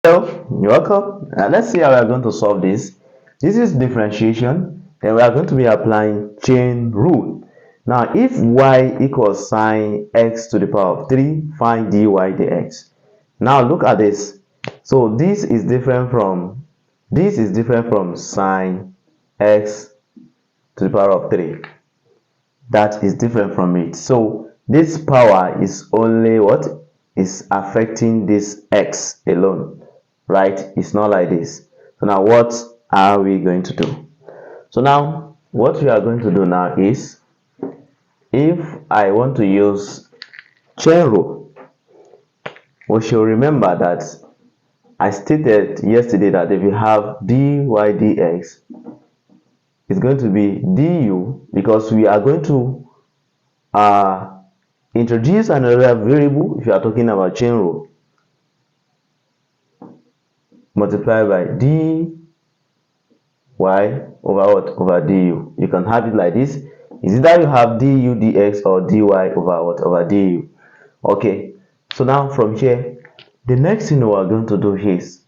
Hello, you're welcome. Let's see how we are going to solve this. This is differentiation, and we are going to be applying chain rule. Now, if y equals sine x to the power of 3, find dy dx. Now, look at this. So, this is different from sine x to the power of 3. That is different from it. So, this power is only what is affecting this x alone, right? It's not like this. So now what are we going to do? So now what we are going to do now is, if I want to use chain rule, we should remember that I stated yesterday that if you have dy dx, it's going to be du, because we are going to introduce another variable. If you are talking about chain rule, multiply by dy over what? Over du. You can have it like this. Is either you have du dx or dy over what? Over du. Okay, so now from here, the next thing we are going to do is,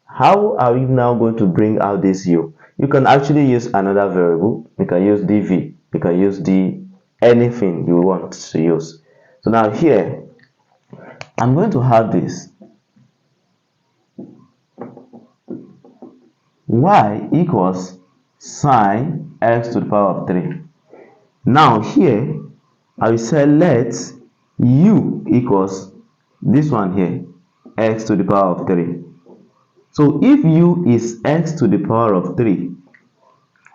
how are we now going to bring out this u? You can actually use another variable. You can use dv, you can use anything you want to use. So now here, I'm going to have this y equals sine x to the power of 3. Now here, I will say let u equals this one here, x to the power of 3. So if u is x to the power of 3,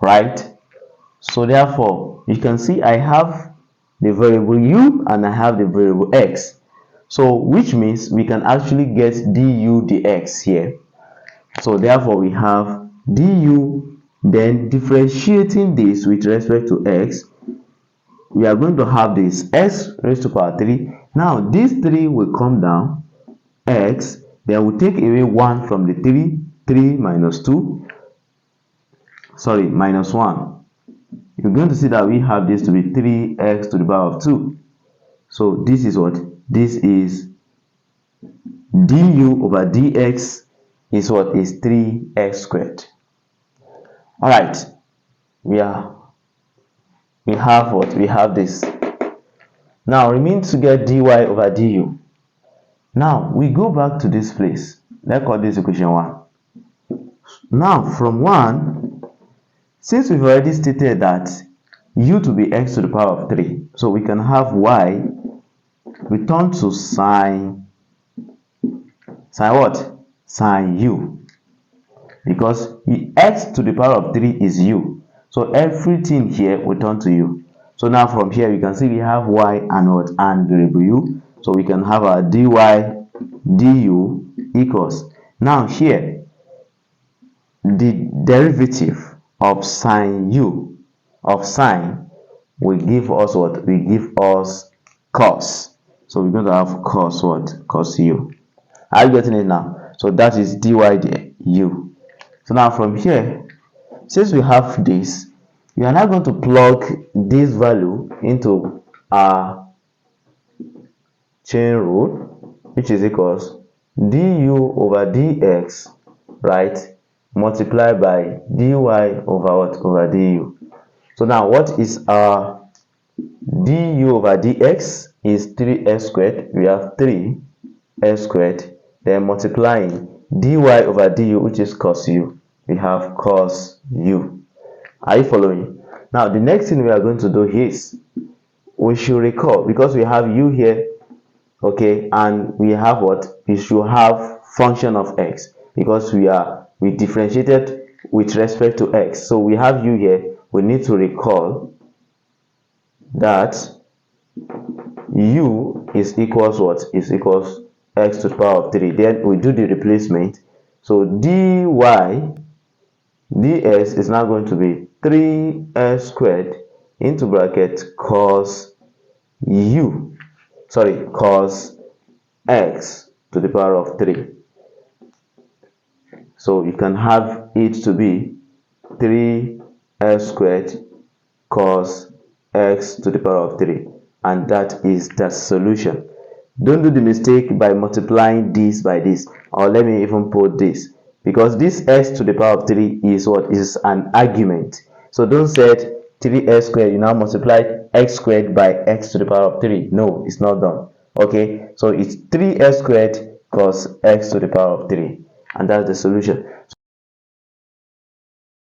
right? So therefore, you can see I have the variable u and I have the variable x. So which means we can actually get du dx here. So therefore, we have du, then differentiating this with respect to x, we are going to have this x raised to power 3. Now this 3 will come down, x, then we take away 1 from the 3 minus 2, sorry, minus 1. You're going to see that we have this to be 3x to the power of 2. So this is what? This is du over dx is what? Is 3x squared. All right, we have what? We have this. Now remains to get dy over du. Now we go back to this place. Let's call this equation 1. Now from 1, since we've already stated that u to be x to the power of 3, so we can have y return to sine what? Sine u, because x to the power of 3 is u. So everything here will turn to u. So now from here you can see we have y and what? And variable u. So we can have our dy du equals, now here the derivative of sine u, of sine, will give us what? Will give us cos. So we're going to have cos what? Cos u. Are you getting it now? So that is dy du. So now from here, since we have this, we are now going to plug this value into our chain rule, which is equals du over dx, right, multiplied by dy over what? Over du. So now what is our du over dx? Is 3x squared. We have 3x squared, then multiplying dy over du, which is cos u. We have cos u. Are you following? Now the next thing we are going to do is, we should recall, because we have u here, okay, and we have what? We should have function of x, because we differentiated with respect to x. So we have u here. We need to recall that u is equals what? Is equals x to the power of 3. Then we do the replacement. So dy ds is now going to be 3x squared into bracket cos u, sorry, cos x to the power of 3. So you can have it to be 3x squared cos x to the power of 3, and that is the solution. Don't do the mistake by multiplying this by this, or let me even put this, because this x to the power of 3 is what is an argument. So don't set 3x squared, you now multiply x squared by x to the power of 3. No, it's not done. Okay, so it's 3x squared plus x to the power of 3, and that's the solution.